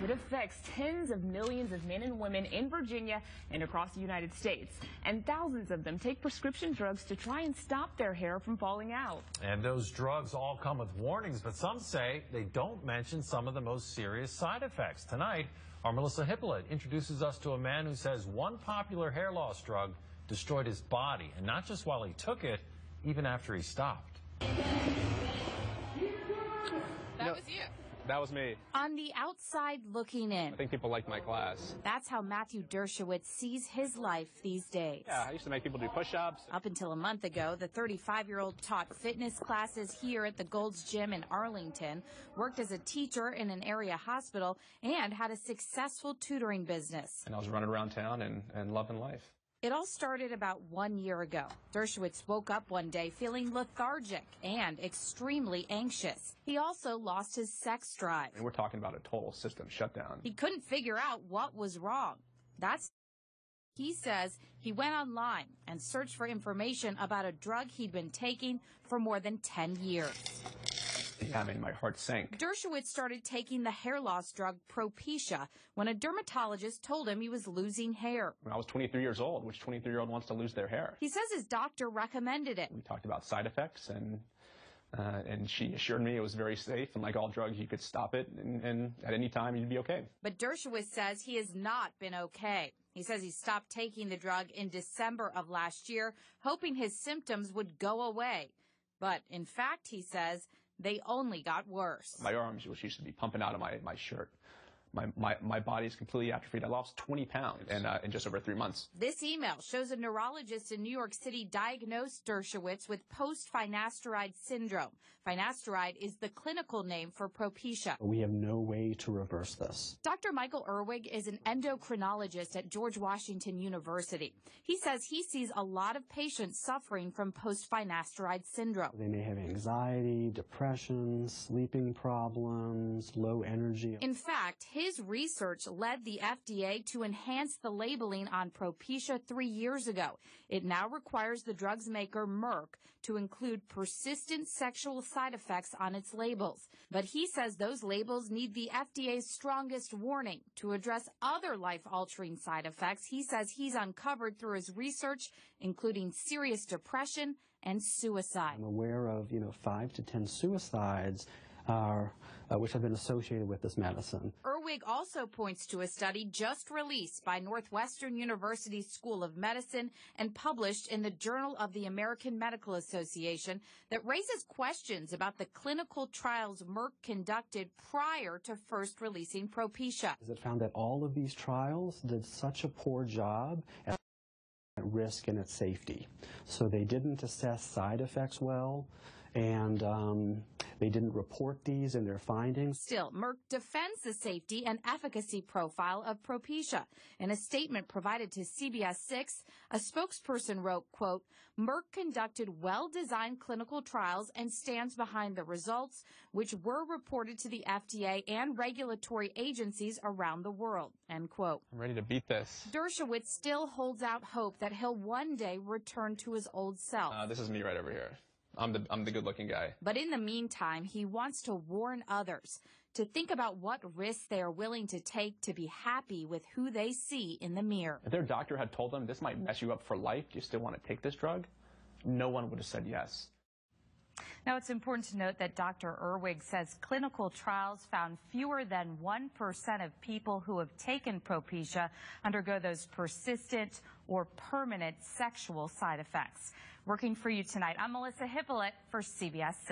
It affects tens of millions of men and women in Virginia and across the United States. And thousands of them take prescription drugs to try and stop their hair from falling out. And those drugs all come with warnings, but some say they don't mention some of the most serious side effects. Tonight, our Melissa Hippolyte introduces us to a man who says one popular hair loss drug destroyed his body, and not just while he took it, even after he stopped. That was you. That was me. On the outside looking in. I think people liked my class. That's how Matthew Dershowitz sees his life these days. Yeah, I used to make people do push-ups. Up until a month ago, the 35-year-old taught fitness classes here at the Gold's Gym in Arlington, worked as a teacher in an area hospital, and had a successful tutoring business. And I was running around town and loving life. It all started about 1 year ago. Dershowitz woke up one day feeling lethargic and extremely anxious. He also lost his sex drive. And we're talking about a total system shutdown. He couldn't figure out what was wrong. He says he went online and searched for information about a drug he'd been taking for more than 10 years. I mean, my heart sank. Dershowitz started taking the hair loss drug Propecia when a dermatologist told him he was losing hair. When I was 23 years old, which 23-year-old wants to lose their hair? He says his doctor recommended it. We talked about side effects, and she assured me it was very safe, and like all drugs, you could stop it, and at any time you'd be okay. But Dershowitz says he has not been okay. He says he stopped taking the drug in December of last year, hoping his symptoms would go away. But in fact, he says, they only got worse. My arms, which used to be pumping out of my shirt, my body is completely atrophied. I lost 20 pounds in just over 3 months. This email shows a neurologist in New York City diagnosed Dershowitz with post-finasteride syndrome. Finasteride is the clinical name for Propecia. We have no way to reverse this. Dr. Michael Irwig is an endocrinologist at George Washington University. He says he sees a lot of patients suffering from post-finasteride syndrome. They may have anxiety, depression, sleeping problems, low energy. In fact, his research led the FDA to enhance the labeling on Propecia 3 years ago. It now requires the drug's maker, Merck, to include persistent sexual side effects on its labels. But he says those labels need the FDA's strongest warning to address other life-altering side effects he says he's uncovered through his research, including serious depression and suicide. I'm aware of, 5 to 10 suicides which have been associated with this medicine. Irwig also points to a study just released by Northwestern University School of Medicine and published in the Journal of the American Medical Association that raises questions about the clinical trials Merck conducted prior to first releasing Propecia. It found that all of these trials did such a poor job at risk and its safety. So they didn't assess side effects well, and they didn't report these in their findings. Still, Merck defends the safety and efficacy profile of Propecia. In a statement provided to CBS 6, a spokesperson wrote, quote, Merck conducted well-designed clinical trials and stands behind the results, which were reported to the FDA and regulatory agencies around the world, end quote. I'm ready to beat this. Dershowitz still holds out hope that he'll one day return to his old self. This is me right over here. I'm the good-looking guy. But in the meantime, he wants to warn others to think about what risks they are willing to take to be happy with who they see in the mirror. If their doctor had told them this might mess you up for life, do you still want to take this drug? No one would have said yes. Now, it's important to note that Dr. Irwig says clinical trials found fewer than 1% of people who have taken Propecia undergo those persistent or permanent sexual side effects. Working for you tonight, I'm Melissa Hippolyte for CBS 6.